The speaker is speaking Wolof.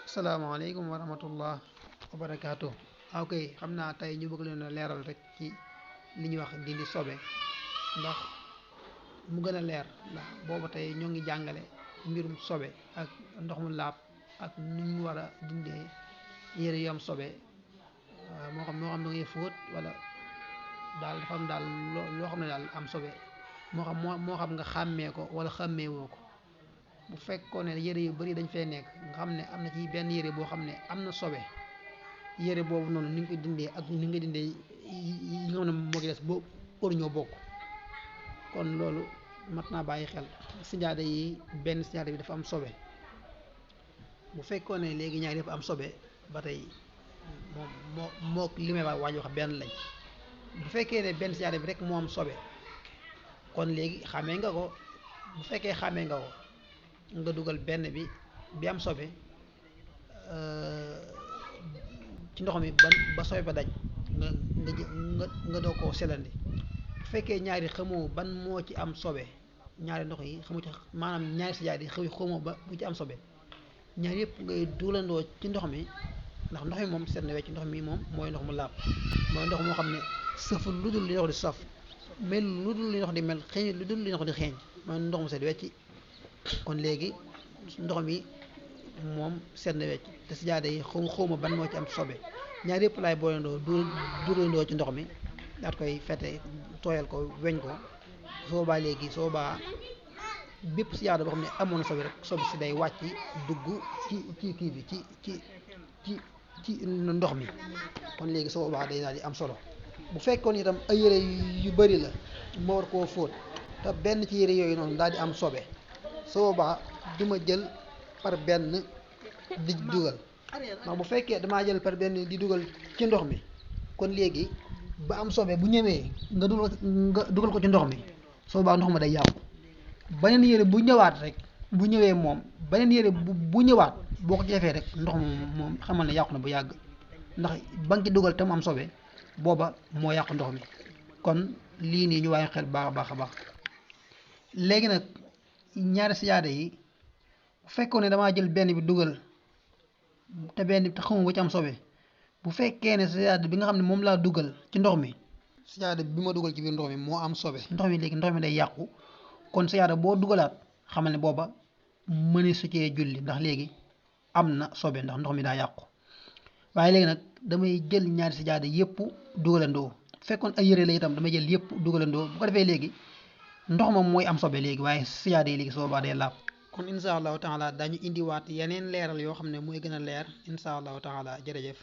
asalaamaaleykum wa rahmatullah wa barakaatu. ok xam naa tey ñu bëgg leen a leeral rek ci li ñuy wax dindi sobe ndax mu gën a leer ndax booba tey ñoo ngi jàngale mbirum sobe ak ndox mu laab ak nu ñu war a dindee yére yu am sobe moo xam da ngay fóot wala daal dafa am daal loo xam ne daal am sobe moo xam nga xàmmee ko wala xàmmee woo ko. bu fekkoon ne yére yu bari dañ fay nekk nga xam ne am na ci benn yére boo xam ne am na sobe yére boobu noonu ni nga koy dindee ak ni nga dindee yi nga xam ne moo ci des boo pour ñoo bokk kon loolu mat naa bàyyi xel. sijaada yi benn sijaada bi dafa am sobe bu fekkoon ne léegi ñaari dafa am sobe ba tey moo li may waaj wax benn lañ. bu fekkee ne benn sijaada bi rek moo am sobe kon léegi xàmmee nga ko bu fekkee xàmmee nga ko nga dugal benn bi am sobe ci ndox mi ba sobe ba dañ nga doo koo selandi. bu fekkee ñaari xamoo ban moo ci am sobe ñaari ndox yi xamu ci maanaam ñaari sijaada yi xamoo ba bu ci am sobe ñaar yëpp ngay dugalandoo ci ndox mi ndax ndox mi moom seet na wecc ndox mi moom mooy ndox mu laab mooy ndox moo xam ne sëful lu dul li ndox di saf mel lu dul li ndox di mel xeeñ lu dul li ndox di xeeñ mooy ndox mu seet wecc. kon léegi ndox mi moom seet na wecc te sijaada yi xawma ban moo ci am sobe ñaar yëpp laay booleendoo dugalandoo ci ndox mi daat koy fete tooyal ko weñ ko soo baa léegi soo baa bépp sijaada boo xam ne amoon na sobe rek sobe si day wàcc dugg ci kii bi ci ndox mi kon léegi soo baa day daal di am solo. bu fekkoon itam ay yére yu bari la ma war koo fóot te benn ci yére yooyu noonu daal di am sobe soo baa duma jël par benn di dugal ndax bu fekkee damaa jël par benn di dugal ci ndox mi kon léegi ba am sobe bu ñëwee nga dugal ko ci ndox mi soo baa ndox ma day yàqu. beneen yére bu ñëwaat rek bu ñëwee moom beneen yére bu ñëwaat boo ko ci defee rek ndox moom xamal ne yàqu na bu yàgg ndax ba nga ci dugal te mu am sobe booba moo yàqu ndox mi. kon lii nii ñu waaye xel baax a baax. léegi nag ñaari sijaada yi bu fekkoon ne damaa jël benn bi dugal te benn bi te xamuma bu ci am sobe bu fekkee ne sijaada bi nga xam ne moom laa dugal ci ndox mi sijaada bi ma dugal ci biir ndox mi moo am sobe ndox mi léegi ndox mi day yàqu kon sijaada boo dugalaat xamal ne booba mëne su cee julli ndax léegi am na sobe ndax ndox mi daa yàqu. waaye léegi nag damay jël ñaari sijaada yëpp dugalandoo fekkoon ay yére la itam damay jël yëpp dugalandoo bu ko defee léegi ndox moom mooy am sobe léegi waaye sijaada yi léegi soo baa dee laab. kon insha allahu taala dañu indiwaat yeneen leeral yoo xam ne mooy gën a leer insha allahu taala jërëjëf.